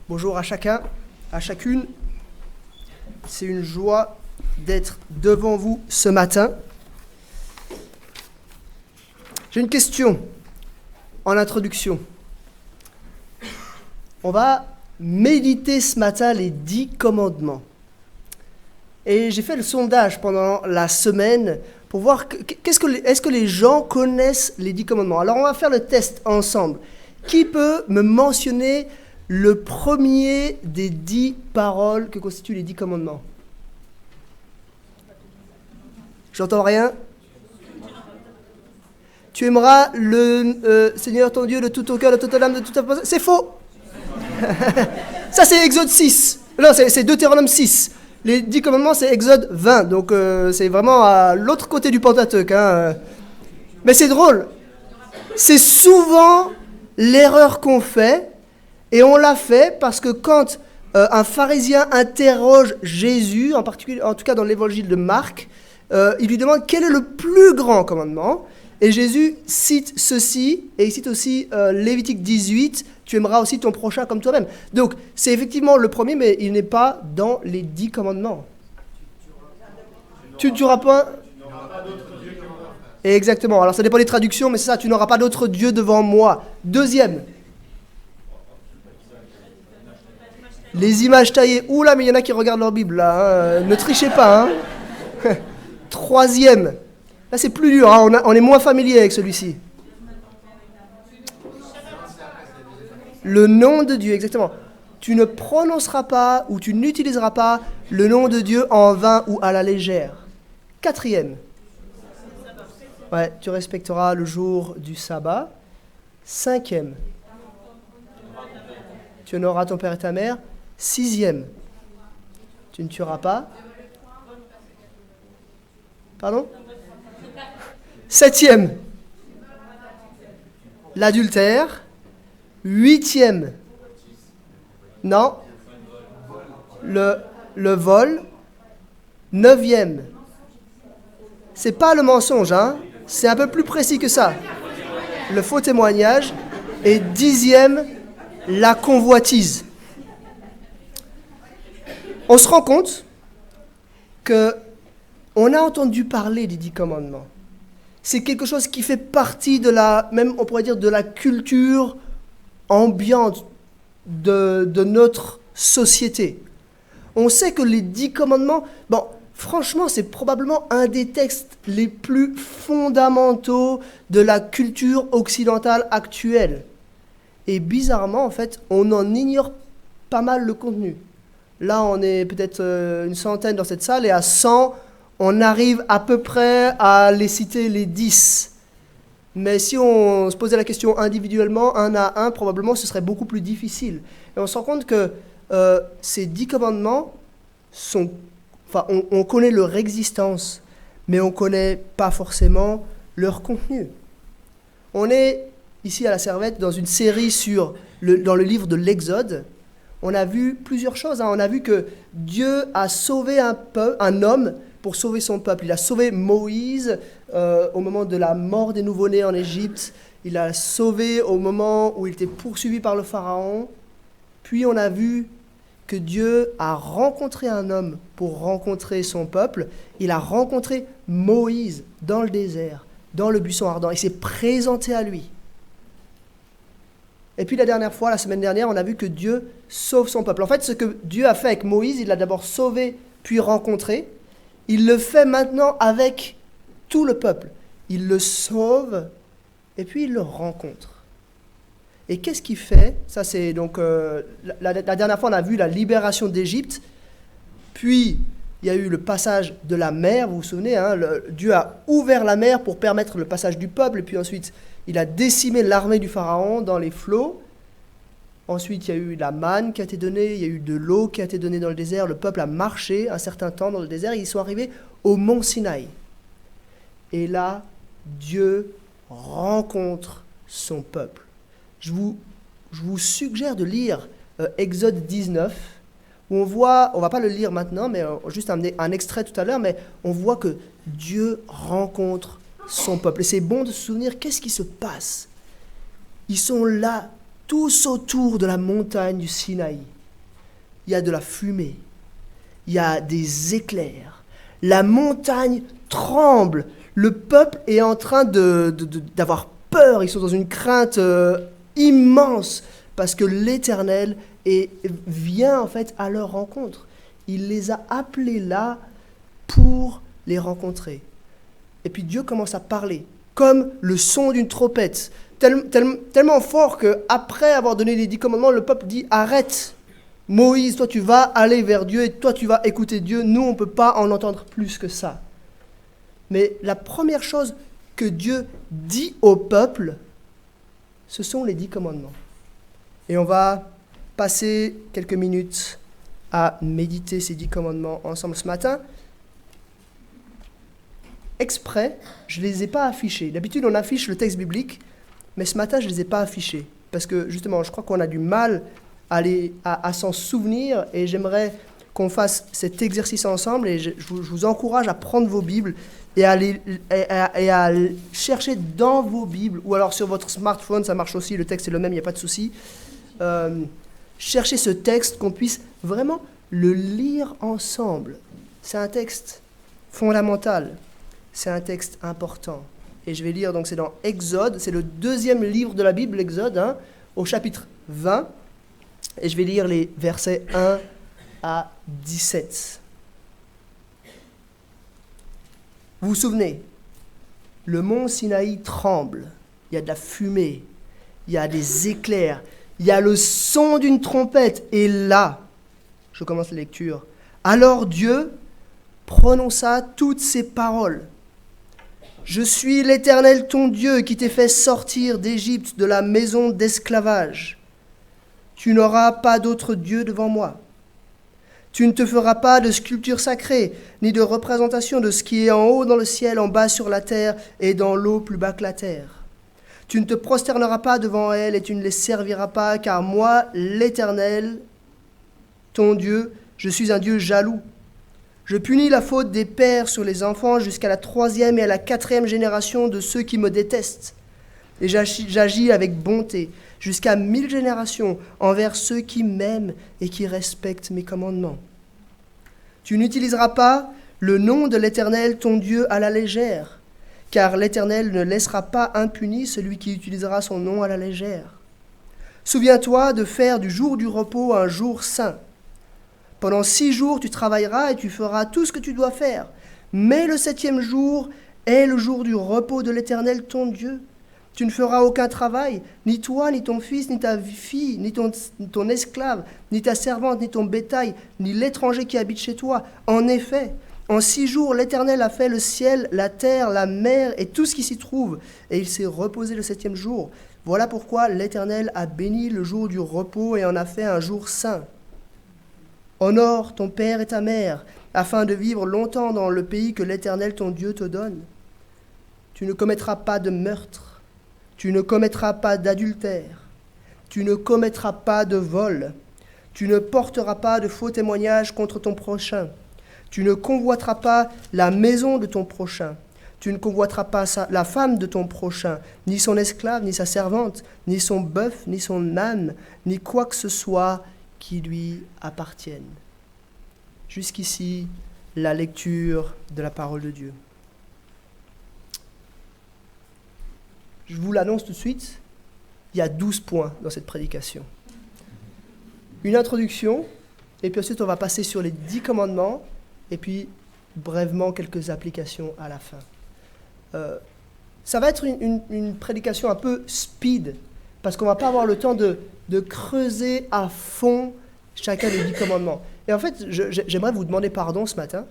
Bonjour à chacun, à chacune. C'est une joie d'être devant vous ce matin. J'ai une question en introduction. On va méditer ce matin les 10 commandements. Et j'ai fait le sondage pendant la semaine pour voir est-ce que les gens connaissent les 10 commandements. Alors on va faire le test ensemble. Qui peut me mentionner le premier des 10 paroles que constituent les 10 commandements? J'entends rien. Tu aimeras le Seigneur ton Dieu de tout ton cœur, de toute ton âme, de toute ta pensée. C'est faux. Ça c'est Exode 6. Non, c'est Deutéronome 6. Les 10 commandements c'est Exode 20. Donc c'est vraiment à l'autre côté du Pentateuque. Mais c'est drôle. C'est souvent l'erreur qu'on fait. Et on l'a fait parce que quand un pharisien interroge Jésus, en particulier, en tout cas dans l'évangile de Marc, il lui demande quel est le plus grand commandement. Et Jésus cite ceci, et il cite aussi Lévitique 18, tu aimeras aussi ton prochain comme toi-même. Donc c'est effectivement le premier, mais il n'est pas dans les 10 commandements. Tu ne tueras pas. Exactement, alors ça dépend des traductions, mais c'est ça, tu n'auras pas d'autre Dieu devant moi. Deuxième. Les images taillées. Oula, mais il y en a qui regardent leur Bible, là. Ne trichez pas. Troisième. Là, c'est plus dur. On est moins familier avec celui-ci. Le nom de Dieu, exactement. Tu ne prononceras pas ou tu n'utiliseras pas le nom de Dieu en vain ou à la légère. Quatrième. Ouais, tu respecteras le jour du sabbat. Cinquième. Tu honoreras ton père et ta mère. Sixième, tu ne tueras pas. Pardon? Septième, l'adultère. Huitième, non, le vol. Neuvième, c'est pas le mensonge, c'est un peu plus précis que ça. Le faux témoignage. Et dixième, la convoitise. On se rend compte qu'on a entendu parler des 10 commandements. C'est quelque chose qui fait partie de même on pourrait dire de la culture ambiante de notre société. On sait que les 10 commandements, franchement, c'est probablement un des textes les plus fondamentaux de la culture occidentale actuelle. Et bizarrement, en fait, on en ignore pas mal le contenu. Là, on est peut-être une centaine dans cette salle, et à 100, on arrive à peu près à les citer les 10. Mais si on se posait la question individuellement, un à un, probablement, ce serait beaucoup plus difficile. Et on se rend compte que ces 10 commandements sont... Enfin, on connaît leur existence, mais on ne connaît pas forcément leur contenu. On est, ici à la Servette, dans une série dans le livre de l'Exode. On a vu plusieurs choses. On a vu que Dieu a sauvé un homme pour sauver son peuple. Il a sauvé Moïse au moment de la mort des nouveau-nés en Égypte. Il l'a sauvé au moment où il était poursuivi par le Pharaon. Puis on a vu que Dieu a rencontré un homme pour rencontrer son peuple. Il a rencontré Moïse dans le désert, dans le buisson ardent. Il s'est présenté à lui. Et puis la semaine dernière, on a vu que Dieu sauve son peuple. En fait, ce que Dieu a fait avec Moïse, il l'a d'abord sauvé, puis rencontré. Il le fait maintenant avec tout le peuple. Il le sauve, et puis il le rencontre. Et qu'est-ce qu'il fait? Ça, c'est donc... la dernière fois, on a vu la libération d'Égypte. Puis, il y a eu le passage de la mer, vous vous souvenez, Dieu a ouvert la mer pour permettre le passage du peuple, et puis ensuite... Il a décimé l'armée du Pharaon dans les flots. Ensuite, il y a eu la manne qui a été donnée, il y a eu de l'eau qui a été donnée dans le désert. Le peuple a marché un certain temps dans le désert et ils sont arrivés au mont Sinaï. Et là, Dieu rencontre son peuple. Je vous suggère de lire Exode 19, où on ne va pas le lire maintenant, mais juste un extrait tout à l'heure, mais on voit que Dieu rencontre son peuple. Et c'est bon de se souvenir, qu'est-ce qui se passe? Ils sont là, tous autour de la montagne du Sinaï, il y a de la fumée, il y a des éclairs, la montagne tremble, le peuple est en train d'avoir peur, ils sont dans une crainte immense, parce que l'Éternel vient en fait à leur rencontre. Il les a appelés là pour les rencontrer. Et puis Dieu commence à parler, comme le son d'une trompette, tellement fort qu'après avoir donné les 10 commandements, le peuple dit « Arrête, Moïse, toi tu vas aller vers Dieu et toi tu vas écouter Dieu, nous on ne peut pas en entendre plus que ça. » Mais la première chose que Dieu dit au peuple, ce sont les 10 commandements. Et on va passer quelques minutes à méditer ces 10 commandements ensemble ce matin. Exprès, je ne les ai pas affichés. D'habitude, on affiche le texte biblique, mais ce matin, je ne les ai pas affichés. Parce que, justement, je crois qu'on a du mal à s'en souvenir, et j'aimerais qu'on fasse cet exercice ensemble, et je vous encourage à prendre vos Bibles et à chercher dans vos Bibles, ou alors sur votre smartphone, ça marche aussi, le texte est le même, il n'y a pas de souci. Chercher ce texte, qu'on puisse vraiment le lire ensemble. C'est un texte fondamental. C'est un texte important. Et je vais lire, donc c'est dans Exode, c'est le 2e livre de la Bible, l'Exode, au chapitre 20. Et je vais lire les versets 1 à 17. Vous vous souvenez, le mont Sinaï tremble, il y a de la fumée, il y a des éclairs, il y a le son d'une trompette. Et là, je commence la lecture. Alors Dieu prononça toutes ces paroles. Je suis l'Éternel ton Dieu qui t'ai fait sortir d'Égypte, de la maison d'esclavage. Tu n'auras pas d'autre Dieu devant moi. Tu ne te feras pas de sculpture sacrée, ni de représentation de ce qui est en haut dans le ciel, en bas sur la terre et dans l'eau plus bas que la terre. Tu ne te prosterneras pas devant elles et tu ne les serviras pas, car moi, l'Éternel, ton Dieu, je suis un Dieu jaloux. Je punis la faute des pères sur les enfants jusqu'à la 3e et à la 4e génération de ceux qui me détestent. Et j'agis avec bonté jusqu'à 1000 générations envers ceux qui m'aiment et qui respectent mes commandements. Tu n'utiliseras pas le nom de l'Éternel, ton Dieu, à la légère, car l'Éternel ne laissera pas impuni celui qui utilisera son nom à la légère. Souviens-toi de faire du jour du repos un jour saint. Pendant 6 jours, tu travailleras et tu feras tout ce que tu dois faire. Mais le 7e jour est le jour du repos de l'Éternel, ton Dieu. Tu ne feras aucun travail, ni toi, ni ton fils, ni ta fille, ni ton esclave, ni ta servante, ni ton bétail, ni l'étranger qui habite chez toi. En effet, en 6 jours, l'Éternel a fait le ciel, la terre, la mer et tout ce qui s'y trouve. Et il s'est reposé le 7e jour. Voilà pourquoi l'Éternel a béni le jour du repos et en a fait un jour saint. Honore ton père et ta mère, afin de vivre longtemps dans le pays que l'Éternel ton Dieu te donne. Tu ne commettras pas de meurtre, tu ne commettras pas d'adultère, tu ne commettras pas de vol, tu ne porteras pas de faux témoignages contre ton prochain, tu ne convoiteras pas la maison de ton prochain, tu ne convoiteras pas la femme de ton prochain, ni son esclave, ni sa servante, ni son bœuf, ni son âne, ni quoi que ce soit qui lui appartiennent. Jusqu'ici, la lecture de la parole de Dieu. Je vous l'annonce tout de suite, il y a 12 points dans cette prédication. Une introduction, et puis ensuite on va passer sur les 10 commandements, et puis brièvement quelques applications à la fin. Ça va être une prédication un peu speed, parce qu'on ne va pas avoir le temps de creuser à fond chacun des 10 commandements. Et en fait, j'aimerais vous demander pardon ce matin.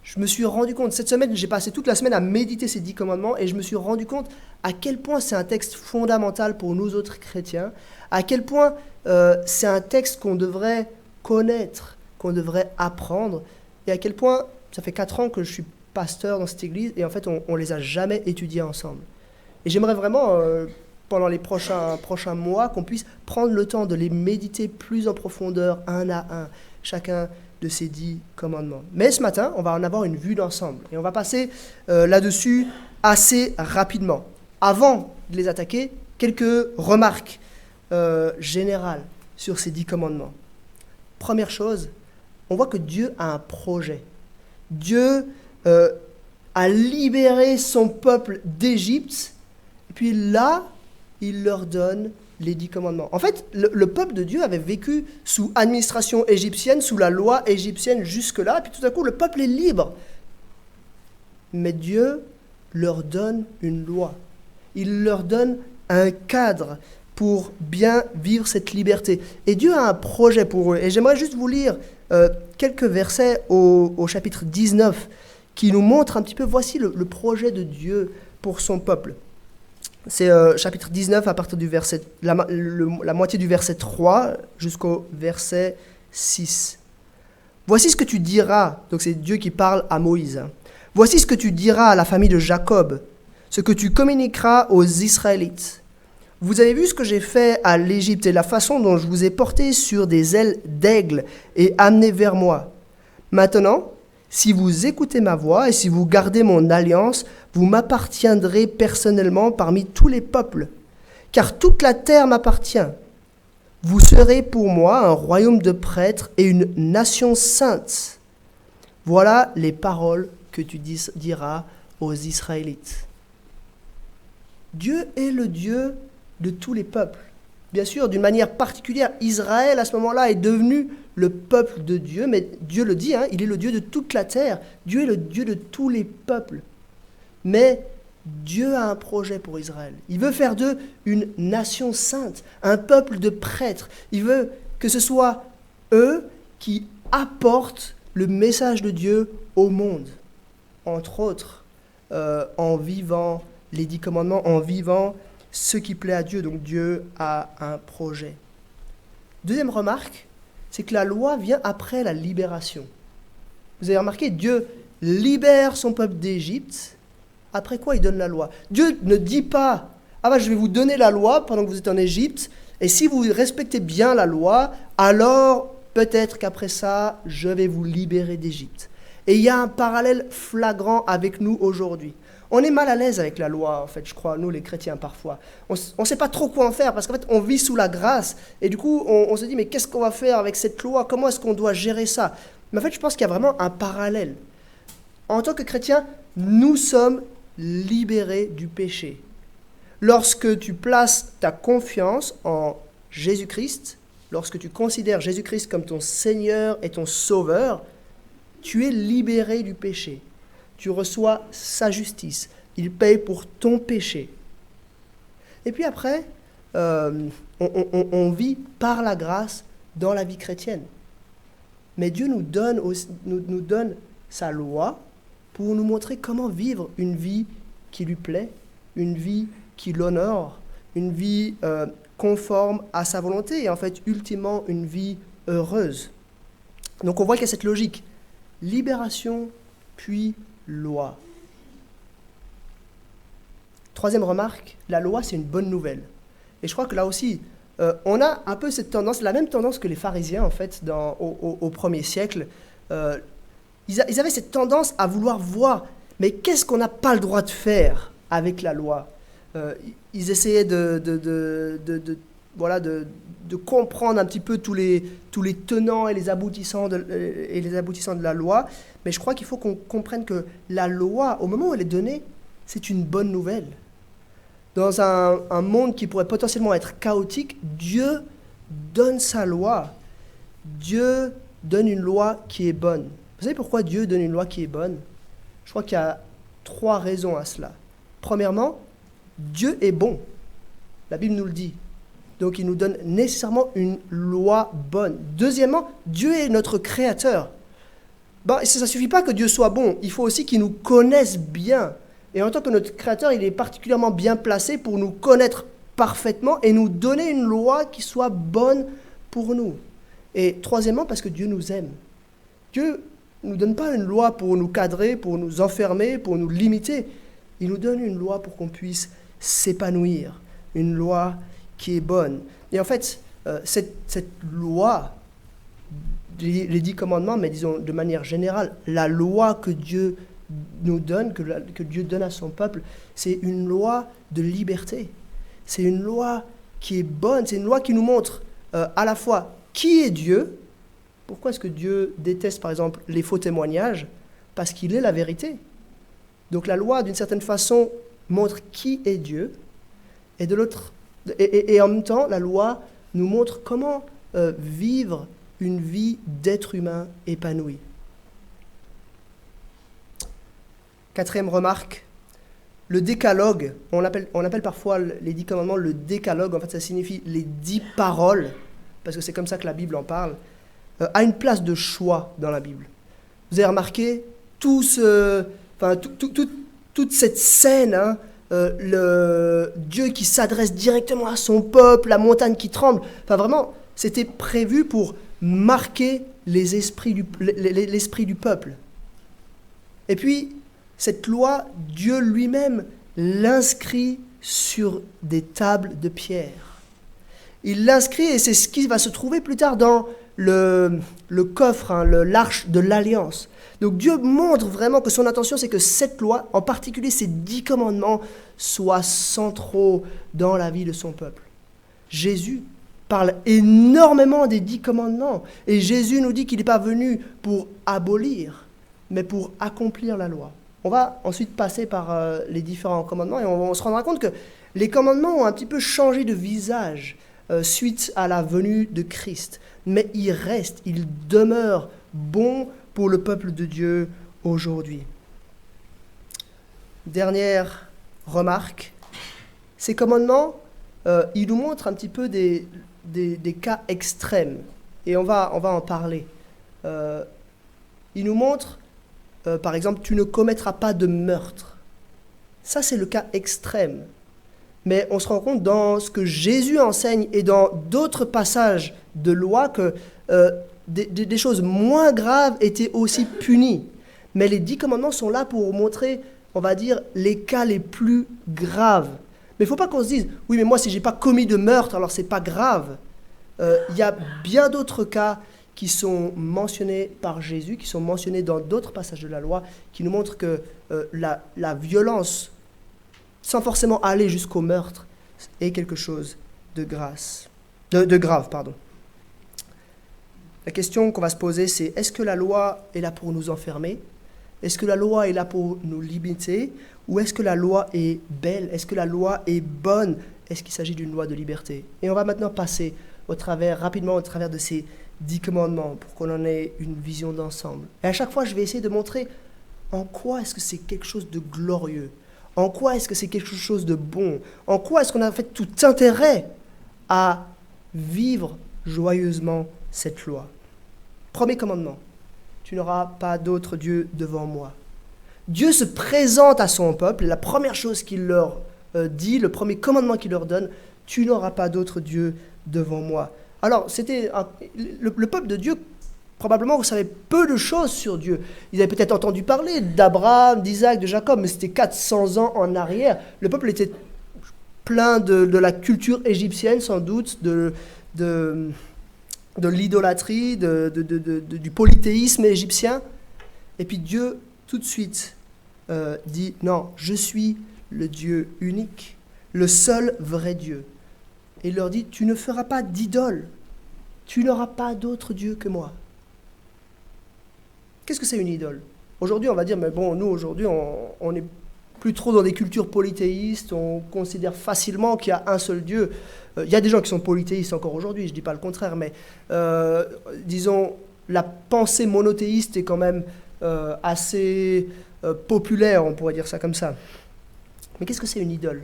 Je me suis rendu compte, cette semaine, j'ai passé toute la semaine à méditer ces 10 commandements, et je me suis rendu compte à quel point c'est un texte fondamental pour nous autres chrétiens, à quel point c'est un texte qu'on devrait connaître, qu'on devrait apprendre, et à quel point, ça fait 4 ans que je suis pasteur dans cette église, et en fait, on ne les a jamais étudiés ensemble. Et j'aimerais vraiment, pendant les prochains mois, qu'on puisse prendre le temps de les méditer plus en profondeur, un à un, chacun de ces 10 commandements. Mais ce matin, on va en avoir une vue d'ensemble, et on va passer là-dessus assez rapidement. Avant de les attaquer, quelques remarques. générale sur ces 10 commandements. Première chose, on voit que Dieu a un projet. Dieu a libéré son peuple d'Égypte, et puis là, il leur donne les 10 commandements. En fait, le peuple de Dieu avait vécu sous administration égyptienne, sous la loi égyptienne jusque-là, puis tout à coup, le peuple est libre. Mais Dieu leur donne une loi. Il leur donne un cadre pour bien vivre cette liberté. Et Dieu a un projet pour eux. Et j'aimerais juste vous lire quelques versets au chapitre 19 qui nous montrent un petit peu, voici le projet de Dieu pour son peuple. C'est chapitre 19 à partir du verset, la moitié du verset 3 jusqu'au verset 6. Voici ce que tu diras, donc c'est Dieu qui parle à Moïse. Voici ce que tu diras à la famille de Jacob, ce que tu communiqueras aux Israélites. Vous avez vu ce que j'ai fait à l'Égypte et la façon dont je vous ai porté sur des ailes d'aigle et amené vers moi. Maintenant, si vous écoutez ma voix et si vous gardez mon alliance, vous m'appartiendrez personnellement parmi tous les peuples, car toute la terre m'appartient. Vous serez pour moi un royaume de prêtres et une nation sainte. Voilà les paroles que tu diras aux Israélites. Dieu est le Dieu de tous les peuples. Bien sûr, d'une manière particulière, Israël, à ce moment-là, est devenu le peuple de Dieu, mais Dieu le dit, il est le Dieu de toute la terre. Dieu est le Dieu de tous les peuples. Mais Dieu a un projet pour Israël. Il veut faire d'eux une nation sainte, un peuple de prêtres. Il veut que ce soit eux qui apportent le message de Dieu au monde, entre autres, en vivant les 10 commandements, en vivant ce qui plaît à Dieu. Donc Dieu a un projet. Deuxième remarque, c'est que la loi vient après la libération. Vous avez remarqué, Dieu libère son peuple d'Égypte, après quoi il donne la loi. Dieu ne dit pas, je vais vous donner la loi pendant que vous êtes en Égypte, et si vous respectez bien la loi, alors peut-être qu'après ça, je vais vous libérer d'Égypte. Et il y a un parallèle flagrant avec nous aujourd'hui. On est mal à l'aise avec la loi, en fait, je crois, nous les chrétiens parfois. On ne sait pas trop quoi en faire, parce qu'en fait, on vit sous la grâce, et du coup, on se dit, mais qu'est-ce qu'on va faire avec cette loi? Comment est-ce qu'on doit gérer ça? Mais en fait, je pense qu'il y a vraiment un parallèle. En tant que chrétiens, nous sommes libérés du péché. Lorsque tu places ta confiance en Jésus-Christ, lorsque tu considères Jésus-Christ comme ton Seigneur et ton Sauveur, tu es libéré du péché. Tu reçois sa justice. Il paye pour ton péché. Et puis après, on vit par la grâce dans la vie chrétienne. Mais Dieu nous donne sa loi pour nous montrer comment vivre une vie qui lui plaît, une vie qui l'honore, une vie conforme à sa volonté et en fait, ultimement, une vie heureuse. Donc on voit qu'il y a cette logique. Libération, puis loi. Troisième remarque, la loi, c'est une bonne nouvelle. Et je crois que là aussi, on a un peu cette tendance, la même tendance que les pharisiens, en fait, au premier siècle. Ils avaient cette tendance à vouloir voir, mais qu'est-ce qu'on n'a pas le droit de faire avec la loi? Ils essayaient de comprendre un petit peu tous les tenants et les aboutissants de la loi. Mais je crois qu'il faut qu'on comprenne que la loi, au moment où elle est donnée, c'est une bonne nouvelle. Dans un monde qui pourrait potentiellement être chaotique, Dieu donne sa loi. Dieu donne une loi qui est bonne. Vous savez pourquoi Dieu donne une loi qui est bonne? Je crois qu'il y a 3 raisons à cela. Premièrement, Dieu est bon. La Bible nous le dit. Donc il nous donne nécessairement une loi bonne. Deuxièmement, Dieu est notre créateur. Ça ne suffit pas que Dieu soit bon, il faut aussi qu'il nous connaisse bien. Et en tant que notre créateur, il est particulièrement bien placé pour nous connaître parfaitement et nous donner une loi qui soit bonne pour nous. Et troisièmement, parce que Dieu nous aime. Dieu ne nous donne pas une loi pour nous cadrer, pour nous enfermer, pour nous limiter. Il nous donne une loi pour qu'on puisse s'épanouir, une loi qui est bonne. Et en fait, cette loi, les 10 commandements, mais disons de manière générale, la loi que Dieu nous donne, que Dieu donne à son peuple, c'est une loi de liberté. C'est une loi qui est bonne, c'est une loi qui nous montre à la fois qui est Dieu. Pourquoi est-ce que Dieu déteste, par exemple, les faux témoignages? Parce qu'il est la vérité. Donc la loi, d'une certaine façon, montre qui est Dieu, et, et en même temps, la loi nous montre comment vivre une vie d'être humain épanoui. Quatrième remarque, le décalogue, on appelle parfois les 10 commandements le décalogue, en fait ça signifie les 10 paroles, parce que c'est comme ça que la Bible en parle, a une place de choix dans la Bible. Vous avez remarqué toute cette scène, hein, le Dieu qui s'adresse directement à son peuple, la montagne qui tremble, enfin vraiment, c'était prévu pour marquer l'esprit du peuple. Et puis, cette loi, Dieu lui-même l'inscrit sur des tables de pierre. Il l'inscrit, et c'est ce qui va se trouver plus tard dans le coffre, hein, l'arche de l'Alliance. Donc Dieu montre vraiment que son intention, c'est que cette loi, en particulier ces 10 commandements, soient centraux dans la vie de son peuple. Jésus parle énormément des 10 commandements. Et Jésus nous dit qu'il n'est pas venu pour abolir, mais pour accomplir la loi. On va ensuite passer par les différents commandements et on se rendra compte que les commandements ont un petit peu changé de visage suite à la venue de Christ. Mais ils restent, ils demeurent bons pour le peuple de Dieu aujourd'hui. Dernière remarque, ces commandements, ils nous montrent un petit peu des cas extrêmes. Et on va en parler. Ils nous montrent, par exemple, tu ne commettras pas de meurtre. Ça, c'est le cas extrême. Mais on se rend compte dans ce que Jésus enseigne et dans d'autres passages de loi que des choses moins graves étaient aussi punies. Mais les 10 commandements sont là pour montrer, on va dire, les cas les plus graves. Mais il ne faut pas qu'on se dise, oui, mais moi, si je n'ai pas commis de meurtre, alors ce n'est pas grave. Il y a bien d'autres cas qui sont mentionnés par Jésus, qui sont mentionnés dans d'autres passages de la loi, qui nous montrent que la violence, sans forcément aller jusqu'au meurtre, est quelque chose de grave. La question qu'on va se poser, c'est est-ce que la loi est là pour nous enfermer? Est-ce que la loi est là pour nous limiter? Ou est-ce que la loi est belle? Est-ce que la loi est bonne? Est-ce qu'il s'agit d'une loi de liberté? Et on va maintenant passer rapidement au travers de ces 10 commandements pour qu'on en ait une vision d'ensemble. Et à chaque fois, je vais essayer de montrer en quoi est-ce que c'est quelque chose de glorieux. En quoi est-ce que c'est quelque chose de bon? En quoi est-ce qu'on a fait tout intérêt à vivre joyeusement cette loi? Premier commandement, tu n'auras pas d'autre Dieu devant moi. Dieu se présente à son peuple, et la première chose qu'il leur dit, le premier commandement qu'il leur donne, tu n'auras pas d'autre Dieu devant moi. Alors, le peuple de Dieu, probablement, savait peu de choses sur Dieu. Ils avaient peut-être entendu parler d'Abraham, d'Isaac, de Jacob, mais c'était 400 ans en arrière. Le peuple était plein de la culture égyptienne, sans doute, de l'idolâtrie, du polythéisme égyptien. Et puis Dieu, tout de suite, dit, non, je suis le Dieu unique, le seul vrai Dieu. Et il leur dit, tu ne feras pas d'idole, tu n'auras pas d'autre Dieu que moi. Qu'est-ce que c'est une idole? Aujourd'hui, on va dire, mais bon, nous, aujourd'hui, on n'est plus trop dans des cultures polythéistes, on considère facilement qu'il y a un seul Dieu. Il y a des gens qui sont polythéistes encore aujourd'hui, je ne dis pas le contraire, mais disons, la pensée monothéiste est quand même assez populaire, on pourrait dire ça comme ça. Mais qu'est-ce que c'est une idole?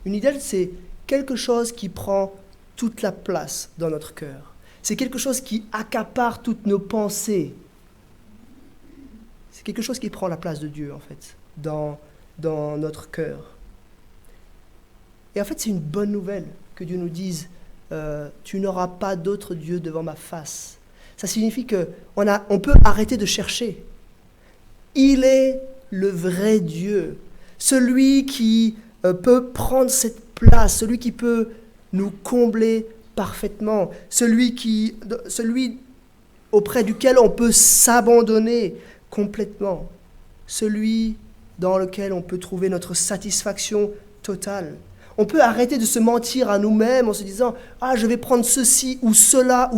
Une idole, c'est quelque chose qui prend toute la place dans notre cœur. C'est quelque chose qui accapare toutes nos pensées. C'est quelque chose qui prend la place de Dieu, en fait, dans notre cœur. Et en fait, c'est une bonne nouvelle que Dieu nous dise tu n'auras pas d'autre Dieu devant ma face. Ça signifie qu'on peut arrêter de chercher. Il est le vrai Dieu, celui qui peut prendre cette place, celui qui peut nous combler parfaitement, celui auprès duquel on peut s'abandonner complètement, celui dans lequel on peut trouver notre satisfaction totale. On peut arrêter de se mentir à nous-mêmes en se disant « Ah, je vais prendre ceci ou cela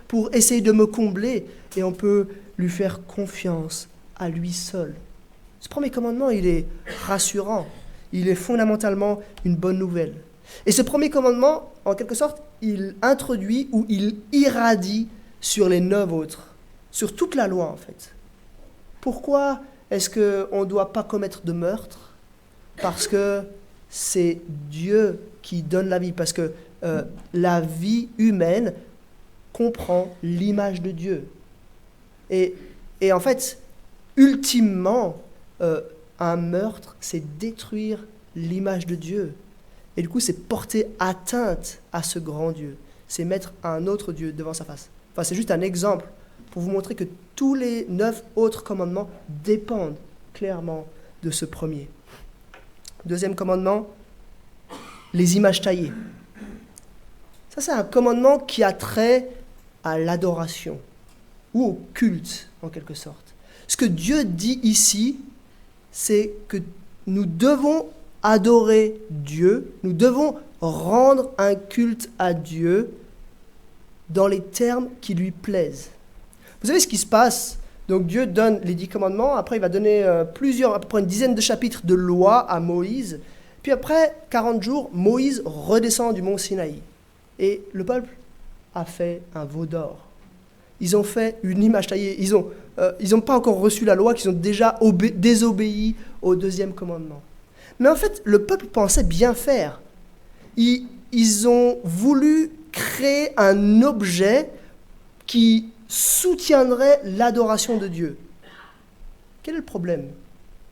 pour essayer de me combler. » Et on peut lui faire confiance à lui seul. Ce premier commandement, il est rassurant. Il est fondamentalement une bonne nouvelle. Et ce premier commandement, en quelque sorte, il introduit ou il irradie sur les 9 autres, sur toute la loi en fait. Pourquoi est-ce qu'on ne doit pas commettre de meurtre ? Parce que c'est Dieu qui donne la vie, parce que la vie humaine comprend l'image de Dieu. Et en fait, ultimement, un meurtre, c'est détruire l'image de Dieu. Et du coup, c'est porter atteinte à ce grand Dieu. C'est mettre un autre Dieu devant sa face. Enfin, c'est juste un exemple pour vous montrer que tous les 9 autres commandements dépendent clairement de ce premier. Deuxième commandement, les images taillées. Ça, c'est un commandement qui a trait à l'adoration ou au culte, en quelque sorte. Ce que Dieu dit ici, c'est que nous devons adorer Dieu, nous devons rendre un culte à Dieu dans les termes qui lui plaisent. Vous savez ce qui se passe ? Donc Dieu donne les 10 commandements, après il va donner à peu près une dizaine de chapitres de loi à Moïse, puis après 40 jours, Moïse redescend du mont Sinaï. Et le peuple a fait un veau d'or. Ils ont fait une image taillée. Ils n'ont pas encore reçu la loi, qu'ils ont déjà désobéi au deuxième commandement. Mais en fait, le peuple pensait bien faire. Ils ont voulu créer un objet qui soutiendrait l'adoration de Dieu. Quel est le problème ?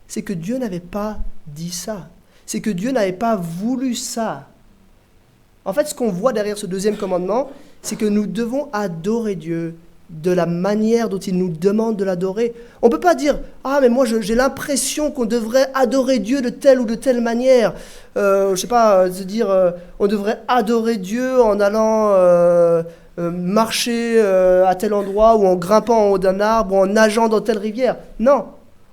C'est que Dieu n'avait pas dit ça. C'est que Dieu n'avait pas voulu ça. En fait, ce qu'on voit derrière ce deuxième commandement, c'est que nous devons adorer Dieu de la manière dont il nous demande de l'adorer. On ne peut pas dire « Ah, mais moi, j'ai l'impression qu'on devrait adorer Dieu de telle ou de telle manière. » Je ne sais pas, se dire on devrait adorer Dieu en allant marcher à tel endroit ou en grimpant en haut d'un arbre ou en nageant dans telle rivière. Non,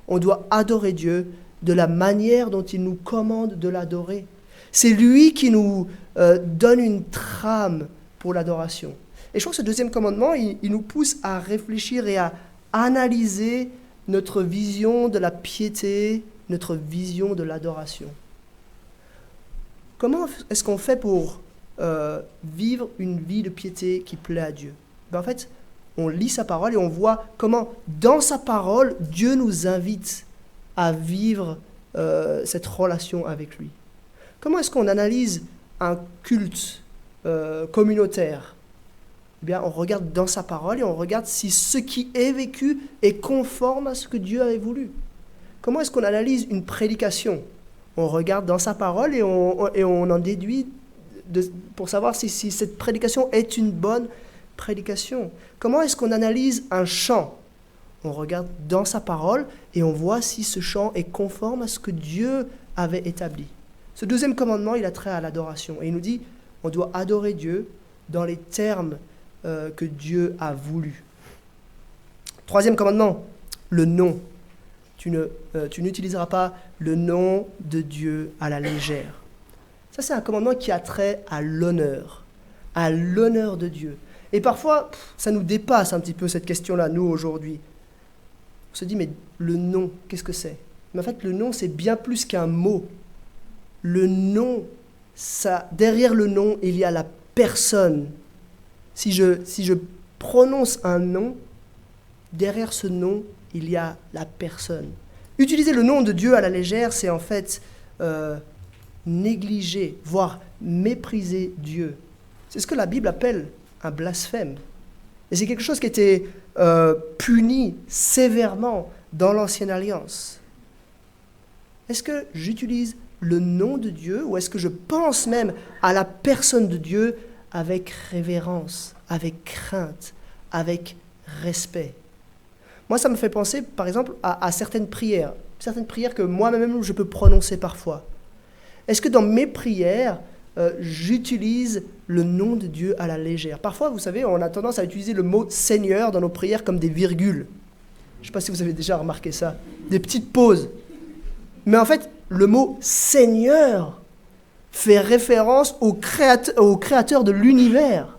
on doit adorer Dieu de la manière dont il nous commande de l'adorer. C'est lui qui nous donne une trame pour l'adoration. Et je crois que ce deuxième commandement, il nous pousse à réfléchir et à analyser notre vision de la piété, notre vision de l'adoration. Comment est-ce qu'on fait pour vivre une vie de piété qui plaît à Dieu ? En fait, on lit sa parole et on voit comment, dans sa parole, Dieu nous invite à vivre cette relation avec lui. Comment est-ce qu'on analyse un culte communautaire ? Eh bien, on regarde dans sa parole et on regarde si ce qui est vécu est conforme à ce que Dieu avait voulu. Comment est-ce qu'on analyse une prédication ? On regarde dans sa parole et on en déduit pour savoir si cette prédication est une bonne prédication. Comment est-ce qu'on analyse un chant ? On regarde dans sa parole et on voit si ce chant est conforme à ce que Dieu avait établi. Ce deuxième commandement, il a trait à l'adoration. Et il nous dit, on doit adorer Dieu dans les termes que Dieu a voulu. Troisième commandement, le nom. Tu n'utiliseras pas le nom de Dieu à la légère. Ça, c'est un commandement qui a trait à l'honneur de Dieu. Et parfois, ça nous dépasse un petit peu cette question-là, nous, aujourd'hui. On se dit, mais le nom, qu'est-ce que c'est ? Mais en fait, le nom, c'est bien plus qu'un mot. Le nom, derrière le nom, il y a la personne. Si je prononce un nom, derrière ce nom, il y a la personne. Utiliser le nom de Dieu à la légère, c'est en fait négliger, voire mépriser Dieu. C'est ce que la Bible appelle un blasphème. Et c'est quelque chose qui était puni sévèrement dans l'Ancienne Alliance. Est-ce que j'utilise le nom de Dieu ou est-ce que je pense même à la personne de Dieu avec révérence, avec crainte, avec respect? Moi, ça me fait penser, par exemple, à certaines prières que moi-même, je peux prononcer parfois. Est-ce que dans mes prières, j'utilise le nom de Dieu à la légère? Parfois, vous savez, on a tendance à utiliser le mot « Seigneur » dans nos prières comme des virgules. Je ne sais pas si vous avez déjà remarqué ça. Des petites pauses. Mais en fait, le mot « Seigneur », fait référence au créateur de l'univers,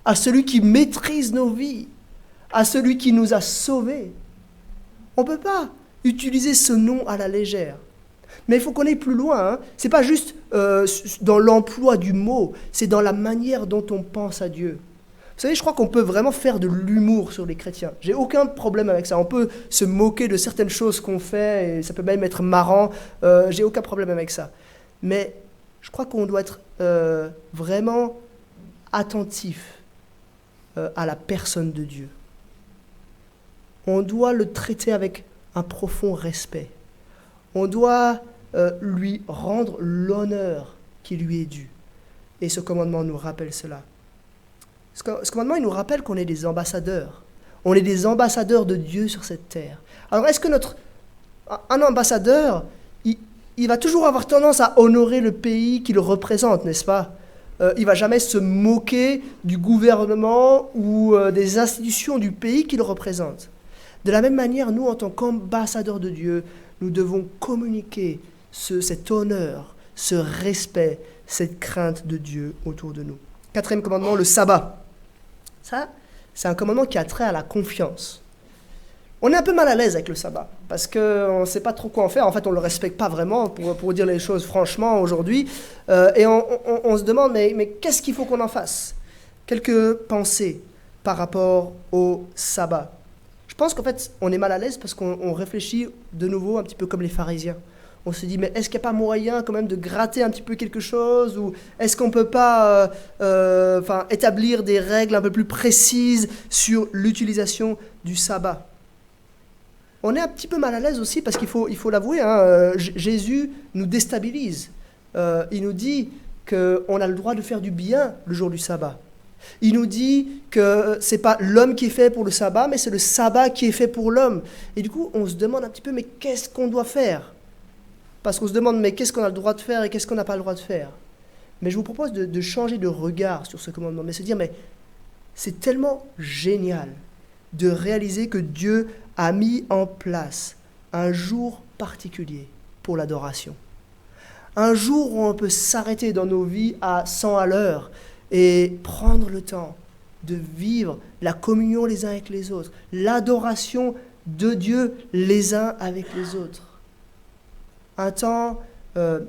à celui qui maîtrise nos vies, à celui qui nous a sauvés. On ne peut pas utiliser ce nom à la légère. Mais il faut qu'on aille plus loin. Ce n'est pas juste dans l'emploi du mot, c'est dans la manière dont on pense à Dieu. Vous savez, je crois qu'on peut vraiment faire de l'humour sur les chrétiens. J'ai aucun problème avec ça. On peut se moquer de certaines choses qu'on fait, et ça peut même être marrant. J'ai aucun problème avec ça. Mais je crois qu'on doit être vraiment attentif à la personne de Dieu. On doit le traiter avec un profond respect. On doit lui rendre l'honneur qui lui est dû. Et ce commandement nous rappelle cela. Ce commandement, il nous rappelle qu'on est des ambassadeurs. On est des ambassadeurs de Dieu sur cette terre. Alors, est-ce que un ambassadeur, il va toujours avoir tendance à honorer le pays qu'il représente, n'est-ce pas ? Il ne va jamais se moquer du gouvernement ou des institutions du pays qu'il représente. De la même manière, nous, en tant qu'ambassadeurs de Dieu, nous devons communiquer cet honneur, ce respect, cette crainte de Dieu autour de nous. 4e commandement, le sabbat. Ça, c'est un commandement qui a trait à la confiance. On est un peu mal à l'aise avec le sabbat, parce qu'on ne sait pas trop quoi en faire. En fait, on ne le respecte pas vraiment, pour dire les choses franchement, aujourd'hui. Et on se demande, mais qu'est-ce qu'il faut qu'on en fasse ? Quelques pensées par rapport au sabbat. Je pense qu'en fait, on est mal à l'aise parce qu'on réfléchit de nouveau un petit peu comme les pharisiens. On se dit, mais est-ce qu'il n'y a pas moyen quand même de gratter un petit peu quelque chose ? Ou est-ce qu'on ne peut pas établir des règles un peu plus précises sur l'utilisation du sabbat ? On est un petit peu mal à l'aise aussi parce qu'il faut l'avouer, Jésus nous déstabilise. Il nous dit qu'on a le droit de faire du bien le jour du sabbat. Il nous dit que ce n'est pas l'homme qui est fait pour le sabbat, mais c'est le sabbat qui est fait pour l'homme. Et du coup, on se demande un petit peu, mais qu'est-ce qu'on doit faire ? Parce qu'on se demande, mais qu'est-ce qu'on a le droit de faire et qu'est-ce qu'on n'a pas le droit de faire ? Mais je vous propose de changer de regard sur ce commandement, mais se dire, mais c'est tellement génial de réaliser que Dieu a mis en place un jour particulier pour l'adoration. Un jour où on peut s'arrêter dans nos vies à 100 à l'heure et prendre le temps de vivre la communion les uns avec les autres, l'adoration de Dieu les uns avec les autres. Un temps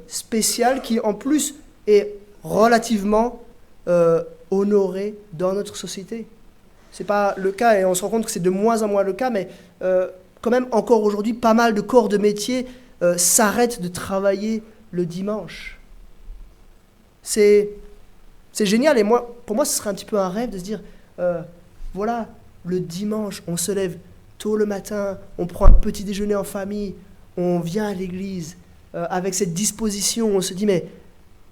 spécial qui, en plus, est relativement honoré dans notre société. Ce n'est pas le cas, et on se rend compte que c'est de moins en moins le cas, mais quand même, encore aujourd'hui, pas mal de corps de métier s'arrêtent de travailler le dimanche. C'est génial, et pour moi, ce serait un petit peu un rêve de se dire, voilà, le dimanche, on se lève tôt le matin, on prend un petit déjeuner en famille, on vient à l'église avec cette disposition, on se dit, mais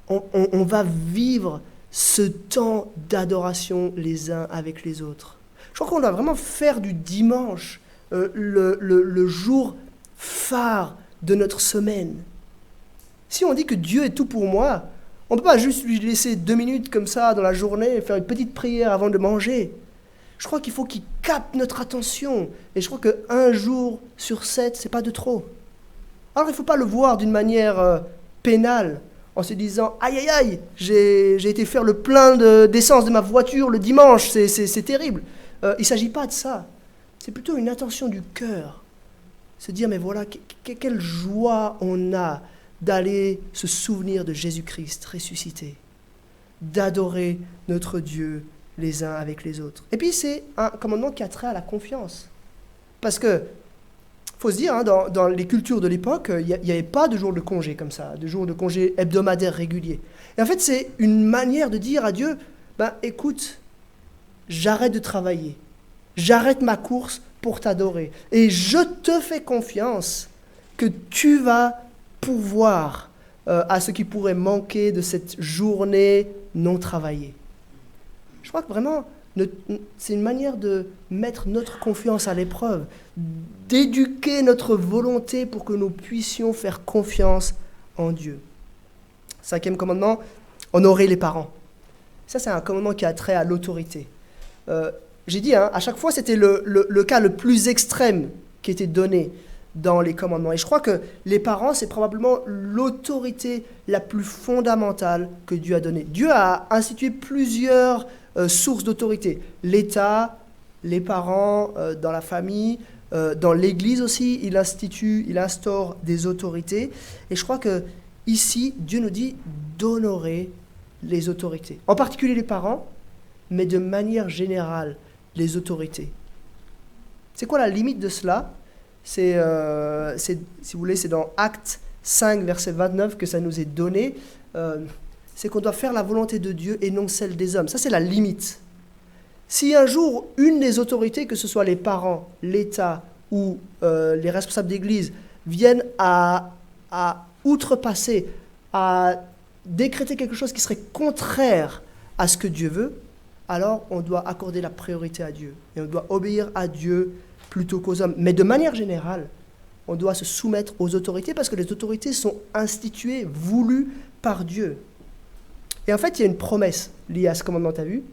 on va vivre ce temps d'adoration les uns avec les autres. Je crois qu'on doit vraiment faire du dimanche le jour phare de notre semaine. Si on dit que Dieu est tout pour moi, on ne peut pas juste lui laisser 2 minutes comme ça dans la journée et faire une petite prière avant de manger. Je crois qu'il faut qu'il capte notre attention. Et je crois qu'1 jour sur 7, ce n'est pas de trop. Alors il ne faut pas le voir d'une manière pénale, en se disant « Aïe, aïe, aïe, j'ai été faire le plein d'essence de ma voiture le dimanche, c'est terrible ». Il ne s'agit pas de ça. C'est plutôt une intention du cœur. Se dire « Mais voilà, quelle joie on a d'aller se souvenir de Jésus-Christ ressuscité, d'adorer notre Dieu les uns avec les autres. » Et puis c'est un commandement qui a trait à la confiance. Parce que, faut se dire, dans les cultures de l'époque, il n'y avait pas de jour de congé comme ça, de jour de congé hebdomadaire régulier. Et en fait, c'est une manière de dire à Dieu, écoute, j'arrête de travailler, j'arrête ma course pour t'adorer. Et je te fais confiance que tu vas pourvoir à ce qui pourrait manquer de cette journée non travaillée. Je crois que vraiment, c'est une manière de mettre notre confiance à l'épreuve, d'éduquer notre volonté pour que nous puissions faire confiance en Dieu. 5e commandement, honorer les parents. Ça, c'est un commandement qui a trait à l'autorité. J'ai dit, à chaque fois, c'était le cas le plus extrême qui était donné. dans les commandements. Et je crois que les parents, c'est probablement l'autorité la plus fondamentale que Dieu a donnée. Dieu a institué plusieurs sources d'autorité. L'État, les parents, dans la famille, dans l'Église aussi, il instaure des autorités. Et je crois que ici, Dieu nous dit d'honorer les autorités. En particulier les parents, mais de manière générale, les autorités. C'est quoi la limite de cela ? Si vous voulez, c'est dans Actes 5, verset 29 que ça nous est donné. C'est qu'on doit faire la volonté de Dieu et non celle des hommes. Ça, c'est la limite. Si un jour, une des autorités, que ce soit les parents, l'État ou les responsables d'église, viennent à outrepasser, à décréter quelque chose qui serait contraire à ce que Dieu veut, alors on doit accorder la priorité à Dieu. Et on doit obéir à Dieu plutôt qu'aux hommes. Mais de manière générale, on doit se soumettre aux autorités parce que les autorités sont instituées, voulues par Dieu. Et en fait, il y a une promesse liée à ce commandement, tu as vu ?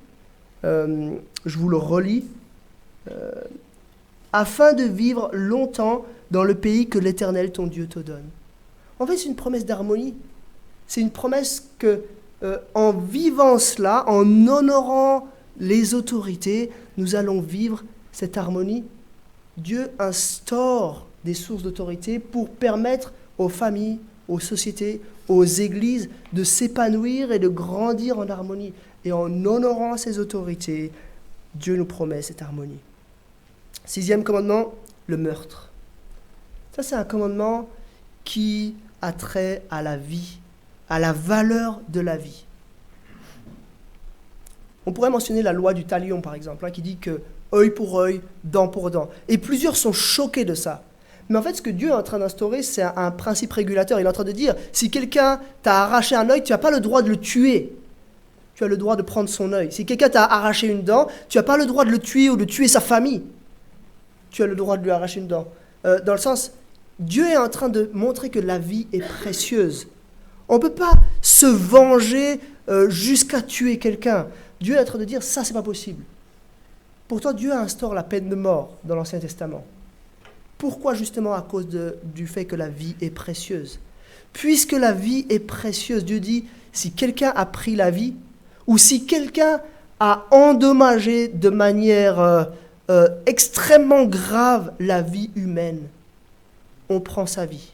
Je vous le relis. Afin de vivre longtemps dans le pays que l'Éternel, ton Dieu, te donne. En fait, c'est une promesse d'harmonie. C'est une promesse que, en vivant cela, en honorant les autorités, nous allons vivre cette harmonie. Dieu instaure des sources d'autorité pour permettre aux familles, aux sociétés, aux églises de s'épanouir et de grandir en harmonie. Et en honorant ces autorités, Dieu nous promet cette harmonie. 6e commandement, le meurtre. Ça, c'est un commandement qui a trait à la vie, à la valeur de la vie. On pourrait mentionner la loi du talion, par exemple, qui dit que œil pour œil, dent pour dent. Et plusieurs sont choqués de ça. Mais en fait, ce que Dieu est en train d'instaurer, c'est un principe régulateur. Il est en train de dire, si quelqu'un t'a arraché un œil, tu n'as pas le droit de le tuer. Tu as le droit de prendre son œil. Si quelqu'un t'a arraché une dent, tu n'as pas le droit de le tuer ou de tuer sa famille. Tu as le droit de lui arracher une dent. Dans le sens, Dieu est en train de montrer que la vie est précieuse. On ne peut pas se venger jusqu'à tuer quelqu'un. Dieu est en train de dire, ça, c'est pas possible. Pourtant, Dieu instaure la peine de mort dans l'Ancien Testament. Pourquoi justement? À cause du fait que la vie est précieuse. Puisque la vie est précieuse, Dieu dit, si quelqu'un a pris la vie, ou si quelqu'un a endommagé de manière extrêmement grave la vie humaine, on prend sa vie.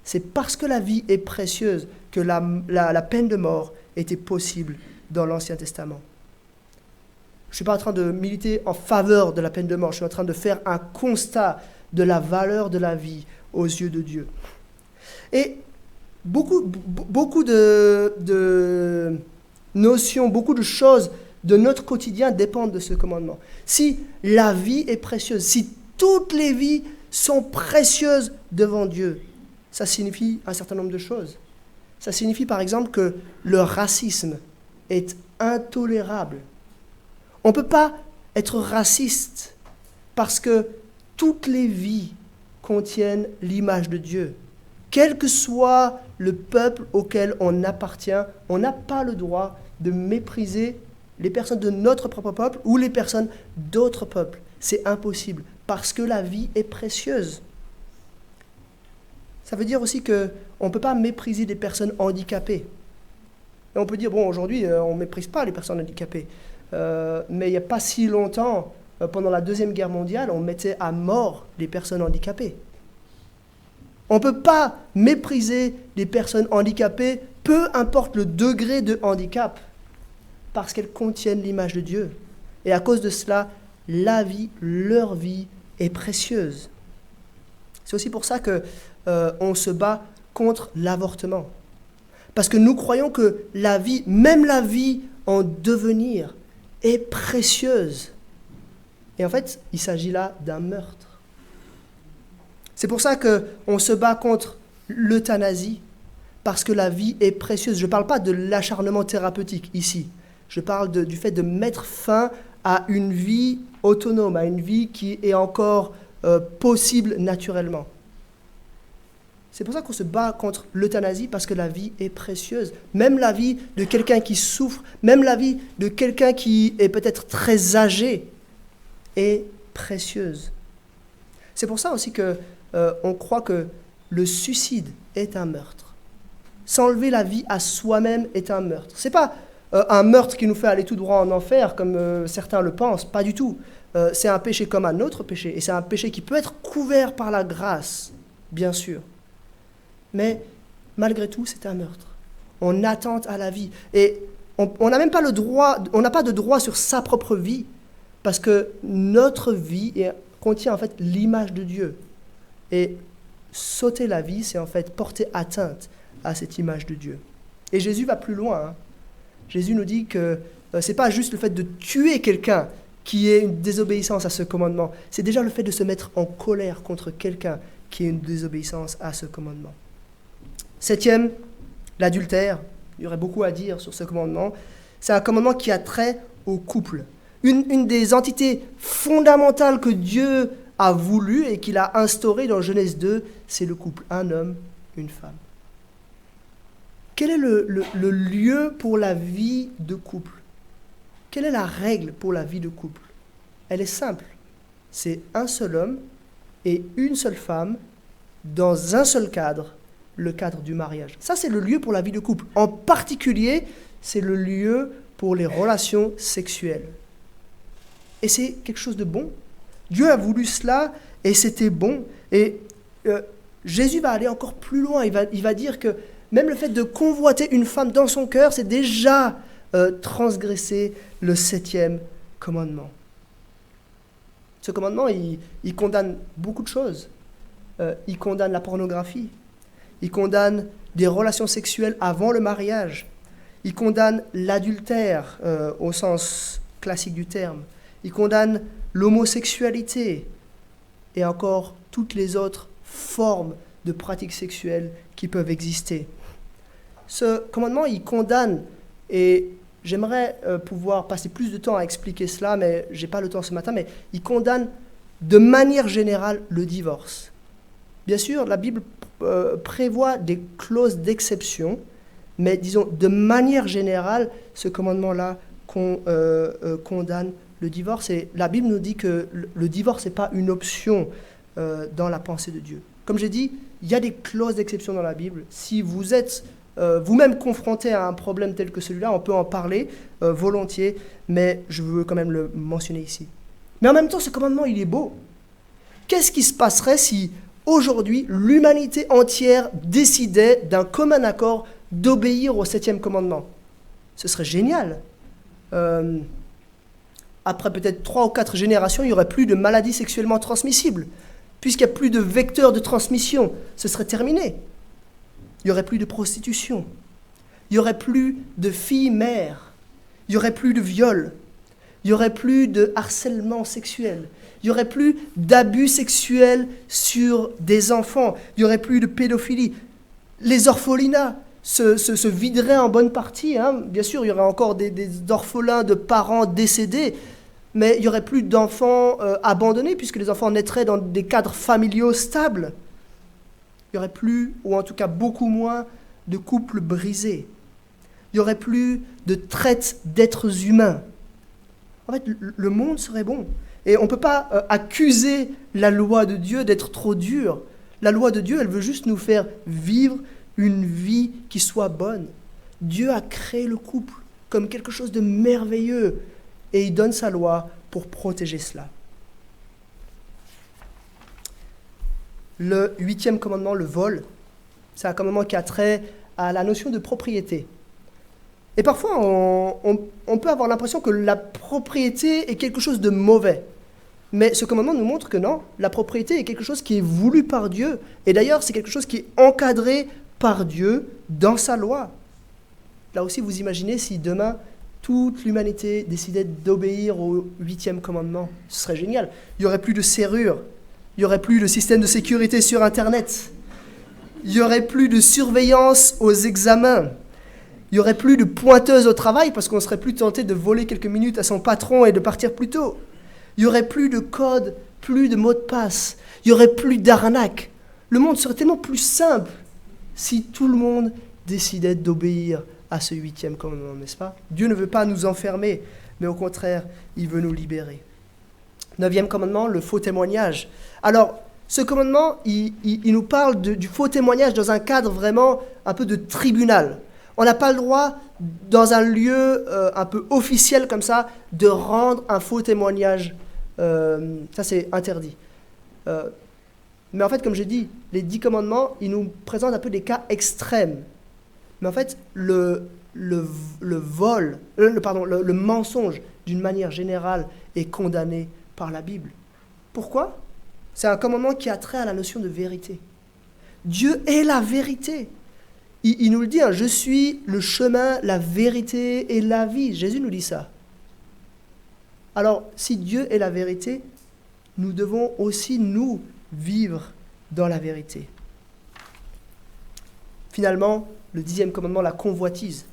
C'est parce que la vie est précieuse que la peine de mort était possible dans l'Ancien Testament. Je ne suis pas en train de militer en faveur de la peine de mort, je suis en train de faire un constat de la valeur de la vie aux yeux de Dieu. Et beaucoup de notions, beaucoup de choses de notre quotidien dépendent de ce commandement. Si la vie est précieuse, si toutes les vies sont précieuses devant Dieu, ça signifie un certain nombre de choses. Ça signifie par exemple que le racisme est intolérable. On ne peut pas être raciste parce que toutes les vies contiennent l'image de Dieu. Quel que soit le peuple auquel on appartient, on n'a pas le droit de mépriser les personnes de notre propre peuple ou les personnes d'autres peuples. C'est impossible parce que la vie est précieuse. Ça veut dire aussi qu'on ne peut pas mépriser des personnes handicapées. Et on peut dire, bon, aujourd'hui, on ne méprise pas les personnes handicapées. Mais il n'y a pas si longtemps, pendant la Deuxième Guerre mondiale, on mettait à mort les personnes handicapées. On ne peut pas mépriser les personnes handicapées, peu importe le degré de handicap, parce qu'elles contiennent l'image de Dieu. Et à cause de cela, la vie, leur vie est précieuse. C'est aussi pour ça qu'on se bat contre l'avortement. Parce que nous croyons que la vie, même la vie en devenir, est précieuse. Et en fait, il s'agit là d'un meurtre. C'est pour ça qu'on se bat contre l'euthanasie, parce que la vie est précieuse. Je ne parle pas de l'acharnement thérapeutique ici. Je parle du fait de mettre fin à une vie autonome, à une vie qui est encore possible naturellement. C'est pour ça qu'on se bat contre l'euthanasie, parce que la vie est précieuse. Même la vie de quelqu'un qui souffre, même la vie de quelqu'un qui est peut-être très âgé est précieuse. C'est pour ça aussi que on croit que le suicide est un meurtre. S'enlever la vie à soi-même est un meurtre. Ce n'est pas un meurtre qui nous fait aller tout droit en enfer, comme certains le pensent, pas du tout. C'est un péché comme un autre péché, et c'est un péché qui peut être couvert par la grâce, bien sûr. Mais malgré tout, c'est un meurtre. On attente à la vie. Et on n'a même pas le droit, on n'a pas de droit sur sa propre vie, parce que notre vie contient en fait l'image de Dieu. Et sauter la vie, c'est en fait porter atteinte à cette image de Dieu. Et Jésus va plus loin. Jésus nous dit que ce n'est pas juste le fait de tuer quelqu'un qui est une désobéissance à ce commandement, c'est déjà le fait de se mettre en colère contre quelqu'un qui est une désobéissance à ce commandement. 7e, l'adultère. Il y aurait beaucoup à dire sur ce commandement. C'est un commandement qui a trait au couple. Une des entités fondamentales que Dieu a voulu et qu'il a instauré dans Genèse 2, c'est le couple, un homme, une femme. Quel est le lieu pour la vie de couple? Quelle est la règle pour la vie de couple? Elle est simple. C'est un seul homme et une seule femme dans un seul cadre, le cadre du mariage. Ça, c'est le lieu pour la vie de couple. En particulier, c'est le lieu pour les relations sexuelles. Et c'est quelque chose de bon. Dieu a voulu cela et c'était bon. Et Jésus va aller encore plus loin. Il va dire que même le fait de convoiter une femme dans son cœur, c'est déjà transgresser le 7e commandement. Ce commandement, il condamne beaucoup de choses. Il condamne la pornographie. Il condamne des relations sexuelles avant le mariage. Il condamne l'adultère au sens classique du terme. Il condamne l'homosexualité et encore toutes les autres formes de pratiques sexuelles qui peuvent exister. Ce commandement, il condamne, et j'aimerais pouvoir passer plus de temps à expliquer cela, mais je n'ai pas le temps ce matin, mais il condamne de manière générale le divorce. Bien sûr, la Bible prévoit des clauses d'exception, mais disons, de manière générale, ce commandement-là condamne le divorce. Et la Bible nous dit que le divorce n'est pas une option dans la pensée de Dieu. Comme j'ai dit, il y a des clauses d'exception dans la Bible. Si vous êtes vous-même confronté à un problème tel que celui-là, on peut en parler volontiers, mais je veux quand même le mentionner ici. Mais en même temps, ce commandement, il est beau. Qu'est-ce qui se passerait si aujourd'hui, l'humanité entière décidait d'un commun accord d'obéir au 7e commandement? Ce serait génial. Après peut-être 3 ou 4 générations, il n'y aurait plus de maladies sexuellement transmissibles. Puisqu'il n'y a plus de vecteurs de transmission, ce serait terminé. Il n'y aurait plus de prostitution. Il n'y aurait plus de filles-mères. Il n'y aurait plus de viol. Il n'y aurait plus de harcèlement sexuel. Il n'y aurait plus d'abus sexuels sur des enfants. Il n'y aurait plus de pédophilie. Les orphelinats se videraient en bonne partie. Bien sûr, il y aurait encore des orphelins de parents décédés, mais il n'y aurait plus d'enfants abandonnés, puisque les enfants naîtraient dans des cadres familiaux stables. Il n'y aurait plus, ou en tout cas beaucoup moins, de couples brisés. Il n'y aurait plus de traite d'êtres humains. En fait, le monde serait bon. Et on ne peut pas accuser la loi de Dieu d'être trop dure. La loi de Dieu, elle veut juste nous faire vivre une vie qui soit bonne. Dieu a créé le couple comme quelque chose de merveilleux et il donne sa loi pour protéger cela. Le 8e commandement, le vol, c'est un commandement qui a trait à la notion de propriété. Et parfois, on peut avoir l'impression que la propriété est quelque chose de mauvais. Mais ce commandement nous montre que non, la propriété est quelque chose qui est voulu par Dieu. Et d'ailleurs, c'est quelque chose qui est encadré par Dieu dans sa loi. Là aussi, vous imaginez si demain, toute l'humanité décidait d'obéir au 8e commandement. Ce serait génial. Il n'y aurait plus de serrure. Il n'y aurait plus de système de sécurité sur Internet. Il n'y aurait plus de surveillance aux examens. Il n'y aurait plus de pointeuse au travail parce qu'on ne serait plus tenté de voler quelques minutes à son patron et de partir plus tôt. Il n'y aurait plus de code, plus de mots de passe. Il n'y aurait plus d'arnaque. Le monde serait tellement plus simple si tout le monde décidait d'obéir à ce 8e commandement, n'est-ce pas? Dieu ne veut pas nous enfermer, mais au contraire, il veut nous libérer. 9e commandement, le faux témoignage. Alors, Ce commandement, il nous parle du faux témoignage dans un cadre vraiment un peu de tribunal. On n'a pas le droit, dans un lieu un peu officiel comme ça, de rendre un faux témoignage. Ça, c'est interdit. Mais en fait, comme j'ai dit, les 10 commandements, ils nous présentent un peu des cas extrêmes. Mais en fait, le mensonge, d'une manière générale, est condamné par la Bible. Pourquoi ? C'est un commandement qui a trait à la notion de vérité. Dieu est la vérité. Il nous le dit, hein, je suis le chemin, la vérité et la vie. Jésus nous dit ça. Alors, si Dieu est la vérité, nous devons aussi, nous, vivre dans la vérité. Finalement, le 10e commandement, la convoitise.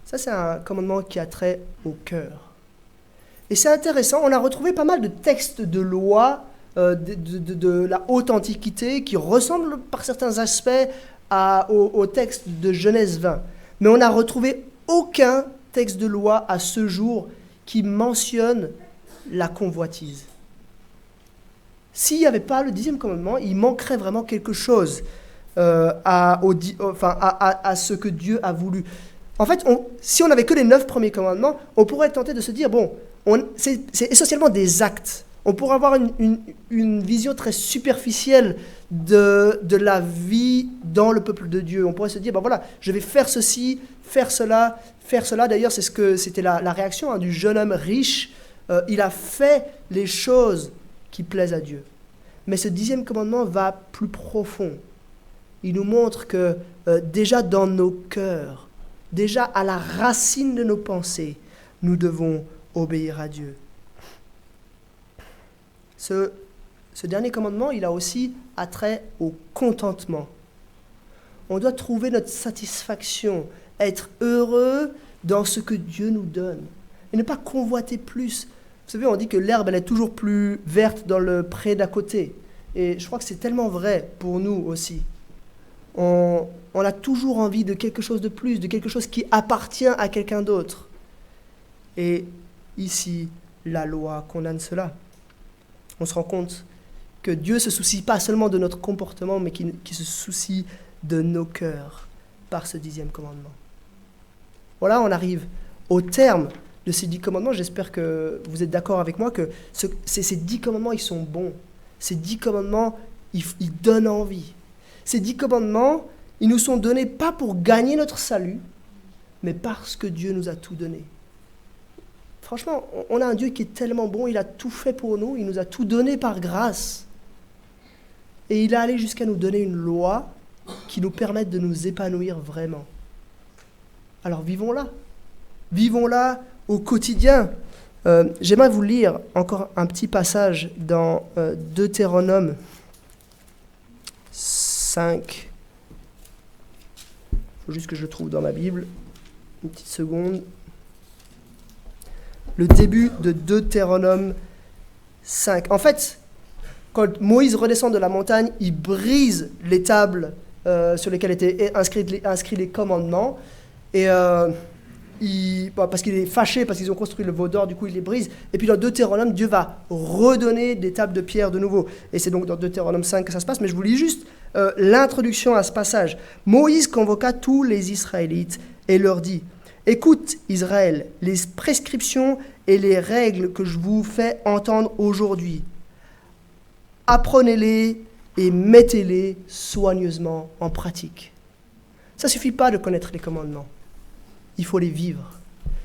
Ça, c'est un commandement qui a trait au cœur. Et c'est intéressant, on a retrouvé pas mal de textes de loi de la haute antiquité qui ressemblent par certains aspects au texte de Genèse 20. Mais on n'a retrouvé aucun texte de loi à ce jour qui mentionne la convoitise. S'il n'y avait pas le 10e commandement, il manquerait vraiment quelque chose à ce que Dieu a voulu. En fait, si on n'avait que les 9 premiers commandements, on pourrait tenter de se dire, bon, c'est essentiellement des actes. On pourrait avoir une vision très superficielle de la vie dans le peuple de Dieu. On pourrait se dire, ben voilà, je vais faire ceci, faire cela, faire cela. D'ailleurs, c'était la réaction du jeune homme riche. Il a fait les choses qui plaisent à Dieu. Mais ce 10e commandement va plus profond. Il nous montre que déjà dans nos cœurs, déjà à la racine de nos pensées, nous devons obéir à Dieu. Ce dernier commandement, il a aussi attrait au contentement. On doit trouver notre satisfaction, être heureux dans ce que Dieu nous donne et ne pas convoiter plus. Vous savez, on dit que l'herbe, elle est toujours plus verte dans le pré d'à côté. Et je crois que c'est tellement vrai pour nous aussi. On a toujours envie de quelque chose de plus, de quelque chose qui appartient à quelqu'un d'autre. Et ici, la loi condamne cela. On se rend compte que Dieu ne se soucie pas seulement de notre comportement, mais qui se soucie de nos cœurs par ce 10e commandement. Voilà, on arrive au terme de ces 10 commandements. J'espère que vous êtes d'accord avec moi que ces 10 commandements, ils sont bons. Ces 10 commandements, ils donnent envie. Ces 10 commandements, ils nous sont donnés pas pour gagner notre salut, mais parce que Dieu nous a tout donné. Franchement, on a un Dieu qui est tellement bon, il a tout fait pour nous, il nous a tout donné par grâce. Et il est allé jusqu'à nous donner une loi qui nous permette de nous épanouir vraiment. Alors vivons-la. Vivons-la au quotidien. J'aimerais vous lire encore un petit passage dans Deutéronome 5. Il faut juste que je le trouve dans ma Bible. Une petite seconde. Le début de Deutéronome 5. En fait, quand Moïse redescend de la montagne, il brise les tables sur lesquelles étaient inscrits les commandements. Et parce qu'il est fâché, parce qu'ils ont construit le veau d'or, du coup il les brise. Et puis dans Deutéronome, Dieu va redonner des tables de pierre de nouveau. Et c'est donc dans Deutéronome 5 que ça se passe. Mais je vous lis juste l'introduction à ce passage. Moïse convoqua tous les Israélites et leur dit: écoute Israël, les prescriptions et les règles que je vous fais entendre aujourd'hui, apprenez-les et mettez-les soigneusement en pratique. Ça ne suffit pas de connaître les commandements. Il faut les vivre.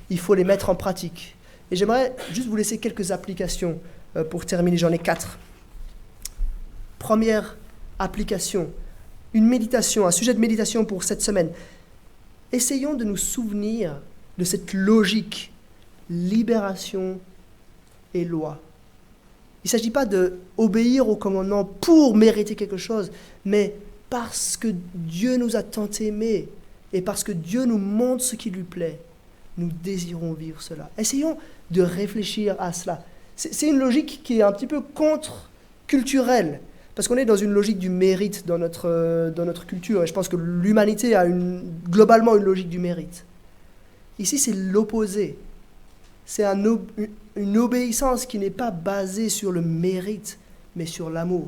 Il faut les mettre en pratique. Et j'aimerais juste vous laisser quelques applications pour terminer. J'en ai 4. Première application, une méditation, un sujet de méditation pour cette semaine. Essayons de nous souvenir de cette logique, libération et loi. Il ne s'agit pas d'obéir aux commandements pour mériter quelque chose, mais parce que Dieu nous a tant aimés et parce que Dieu nous montre ce qui lui plaît, nous désirons vivre cela. Essayons de réfléchir à cela. C'est une logique qui est un petit peu contre-culturelle, parce qu'on est dans une logique du mérite dans notre culture, et je pense que l'humanité a globalement une logique du mérite. Ici, c'est l'opposé. C'est une obéissance qui n'est pas basée sur le mérite, mais sur l'amour.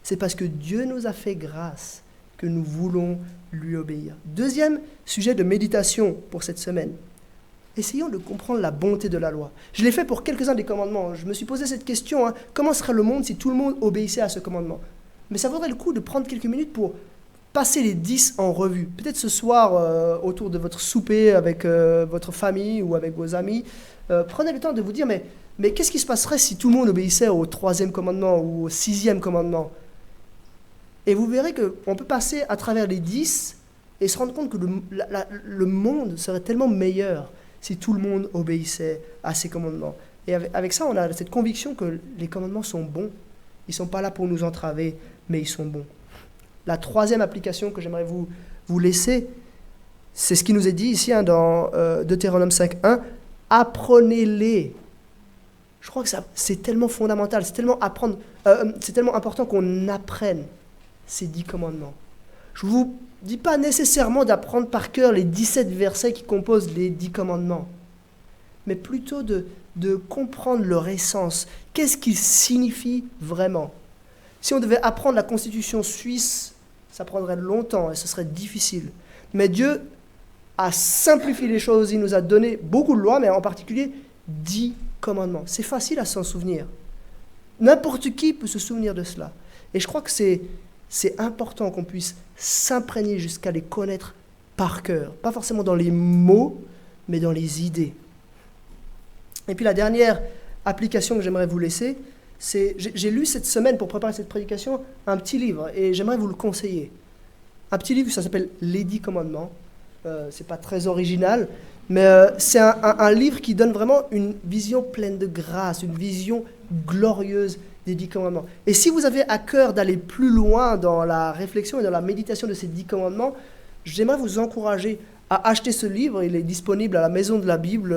C'est parce que Dieu nous a fait grâce que nous voulons lui obéir. Deuxième sujet de méditation pour cette semaine. Essayons de comprendre la bonté de la loi. Je l'ai fait pour quelques-uns des commandements. Je me suis posé cette question, comment serait le monde si tout le monde obéissait à ce commandement? Mais ça vaudrait le coup de prendre quelques minutes pour passer les 10 en revue. Peut-être ce soir, autour de votre souper avec votre famille ou avec vos amis, prenez le temps de vous dire, mais qu'est-ce qui se passerait si tout le monde obéissait au 3e commandement ou au 6e commandement? Et vous verrez qu'on peut passer à travers les 10 et se rendre compte que le monde serait tellement meilleur si tout le monde obéissait à ces commandements. Et avec ça, on a cette conviction que les commandements sont bons. Ils ne sont pas là pour nous entraver, mais ils sont bons. La 3e application que j'aimerais vous laisser, c'est ce qui nous est dit ici dans Deutéronome 5.1. Apprenez-les. Je crois que c'est tellement fondamental, c'est tellement important qu'on apprenne ces 10 commandements. Je ne vous dis pas nécessairement d'apprendre par cœur les 17 versets qui composent les 10 commandements, mais plutôt de comprendre leur essence. Qu'est-ce qu'ils signifient vraiment? Si on devait apprendre la Constitution suisse, ça prendrait longtemps et ce serait difficile. Mais Dieu a simplifié les choses, il nous a donné beaucoup de lois, mais en particulier 10 commandements. C'est facile à s'en souvenir. N'importe qui peut se souvenir de cela. Et je crois que c'est important qu'on puisse s'imprégner jusqu'à les connaître par cœur. Pas forcément dans les mots, mais dans les idées. Et puis la dernière application que j'aimerais vous laisser, c'est, j'ai lu cette semaine, pour préparer cette prédication, un petit livre, et j'aimerais vous le conseiller. Un petit livre, ça s'appelle « Les 10 commandements ». C'est pas très original, mais c'est un livre qui donne vraiment une vision pleine de grâce, une vision glorieuse des 10 commandements. Et si vous avez à cœur d'aller plus loin dans la réflexion et dans la méditation de ces 10 commandements, j'aimerais vous encourager à acheter ce livre. Il est disponible à la Maison de la Bible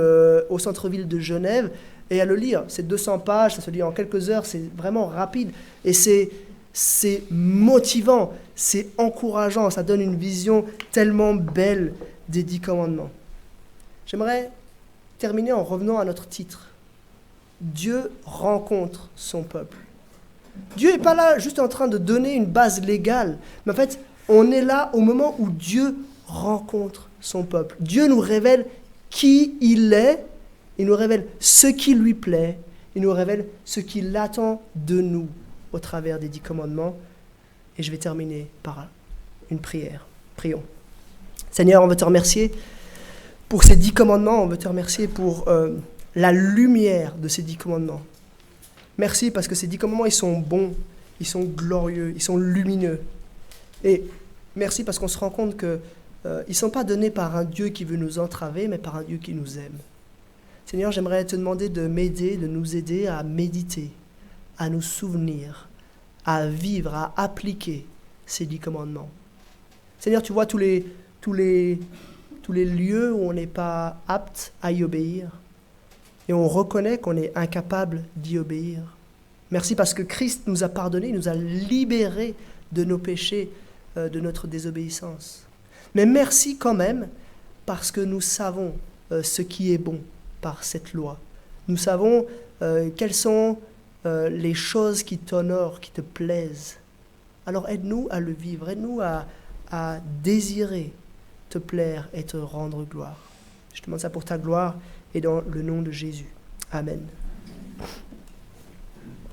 au centre-ville de Genève et à le lire. C'est 200 pages, ça se lit en quelques heures, c'est vraiment rapide et c'est motivant, c'est encourageant, ça donne une vision tellement belle des 10 commandements. J'aimerais terminer en revenant à notre titre. Dieu rencontre son peuple. Dieu n'est pas là juste en train de donner une base légale, mais en fait, on est là au moment où Dieu rencontre son peuple. Dieu nous révèle qui il est, il nous révèle ce qui lui plaît, il nous révèle ce qu'il attend de nous au travers des 10 commandements. Et je vais terminer par une prière. Prions. Seigneur, on veut te remercier pour ces 10 commandements, on veut te remercier pour la lumière de ces 10 commandements. Merci parce que ces 10 commandements, ils sont bons, ils sont glorieux, ils sont lumineux. Et merci parce qu'on se rend compte qu'ils ne sont pas donnés par un Dieu qui veut nous entraver, mais par un Dieu qui nous aime. Seigneur, j'aimerais te demander de m'aider, de nous aider à méditer, à nous souvenir, à vivre, à appliquer ces 10 commandements. Seigneur, tu vois tous les lieux où on n'est pas apte à y obéir. Et on reconnaît qu'on est incapable d'y obéir. Merci parce que Christ nous a pardonné, nous a libérés de nos péchés, de notre désobéissance. Mais merci quand même parce que nous savons ce qui est bon par cette loi. Nous savons quelles sont les choses qui t'honorent, qui te plaisent. Alors aide-nous à le vivre, aide-nous à désirer te plaire et te rendre gloire. Je te demande ça pour ta gloire et dans le nom de Jésus. Amen.